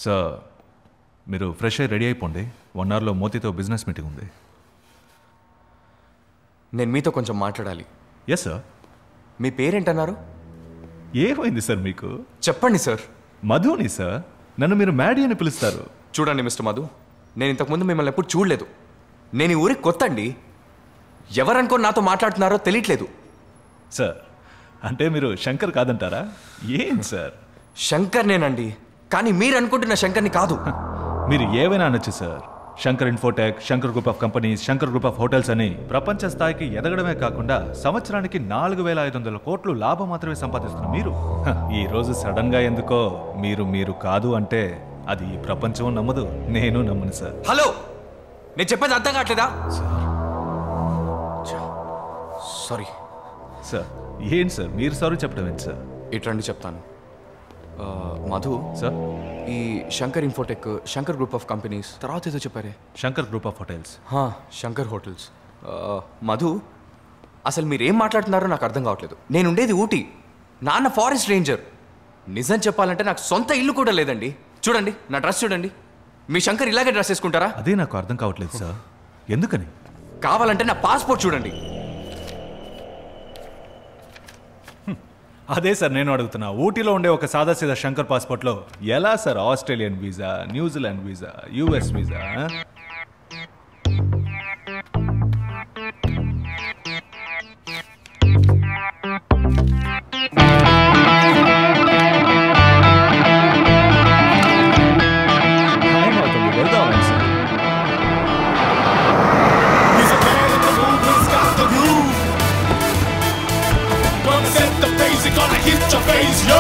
Sir మీరు fresh అయ్యి ready అయిపోండి. 1 అవర్లో మోతీతో బిజినెస్ మీటింగ్ ఉంది. నేను మీతో కొంచెం మాట్లాడాలి. Yes sir. మీ పేరేంటన్నారు? ఏమైంది సార్ మీకు? చెప్పండి సార్. మధుని సార్. నన్ను మీరు మ్యాడీ అని పిలుస్తారు. చూడండి మిస్టర్ మధు, నేను ఇంతకుముందు మిమ్మల్ని ఎప్పుడు చూడలేదు. నేను ఈ ఊరికి కొత్త అండి. ఎవరనుకొని నాతో మాట్లాడుతున్నారో తెలియట్లేదు. సార్ అంటే మీరు శంకర్ కాదంటారా? ఏం సార్? శంకర్ నేనండి, కానీ మీరు అనుకుంటున్న శంకర్ని కాదు. మీరు ఏవైనా అనొచ్చు sir. Shankar Infotech, Shankar group of companies, Shankar group of hotels అని ప్రపంచ స్థాయికి ఎదగడమే కాకుండా సంవత్సరానికి 4,500 కోట్లు లాభం మాత్రమే సంపాదిస్తున్న మీరు ఈ రోజు సడన్ గా ఎందుకో మీరు కాదు అంటే అది ఈ ప్రపంచం నమ్మదు, నేను నమ్మను సార్. హలో, నేను చెప్పేది అర్థం కావట్లేదా? Sorry sir. ఏంటి సార్ మీరు సారీ చెప్పడం ఏంటి సార్? ఇట్రండి చెప్తాను. మధు సార్, ఈ Shankar Infotech, Shankar group of companies, తర్వాత ఏదో చెప్పారే, Shankar group of hotels. Shankar hotels. Madhu, అసలు మీరేం మాట్లాడుతున్నారో నాకు అర్థం కావట్లేదు. నేను ఉండేది ఊటీ, నాన్న ఫారెస్ట్ రేంజర్. నిజం చెప్పాలంటే నాకు సొంత ఇల్లు కూడా లేదండి. చూడండి నా డ్రెస్ చూడండి. మీ శంకర్ ఇలాగే డ్రెస్ వేసుకుంటారా? అదే నాకు అర్థం కావట్లేదు సార్. ఎందుకని? కావాలంటే నా పాస్పోర్ట్ చూడండి. అదే సార్ నేను అడుగుతున్నా. ఊటీలో ఉండే ఒక సాదాసీదా శంకర్ పాస్పోర్ట్లో ఎలా sir Australian visa, New Zealand visa, US visa? వెళ్దాం sir. Gonna hit your face, yo.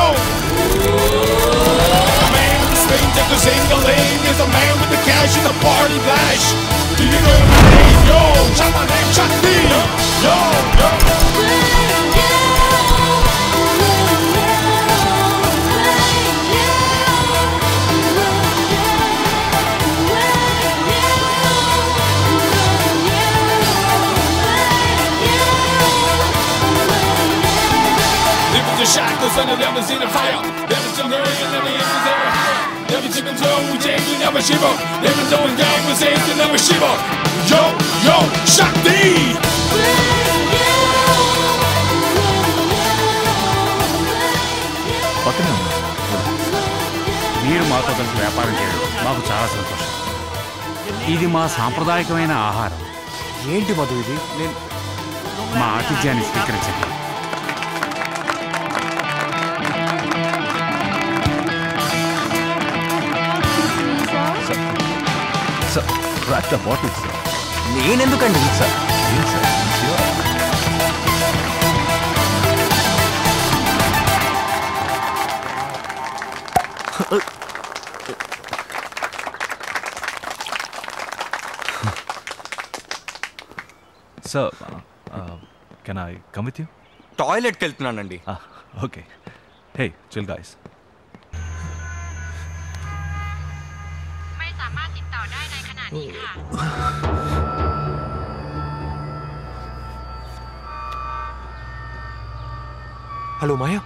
A man with the swing, just a single-ing is a man with the cash in the party flash. Do you know my name, yo? Shout my name, Chuck D, yo, yo. The shackles and I've never seen a fire. Never seen her and never ever ever higher. Never chicken toe, James, you never shiver. Never knowing game was aimed to never shiver. Yo, yo, Shakti! పక్కనే మీరు మాతో కలిసి వ్యాపారం చేయడం మాకు చాలా సంతోషం. ఇది మా సాంప్రదాయకమైన ఆహారం. ఏంటి మధు ఇది? నేను మా ఆతిథ్యాన్ని స్వీకరించండి. Sir, crack the bottles, sir. నేనెందుకండి సార్? Sir, can I come with you? టాయిలెట్కి వెళ్తున్నానండి. Okay. Hey, chill guys. Hello మాయా,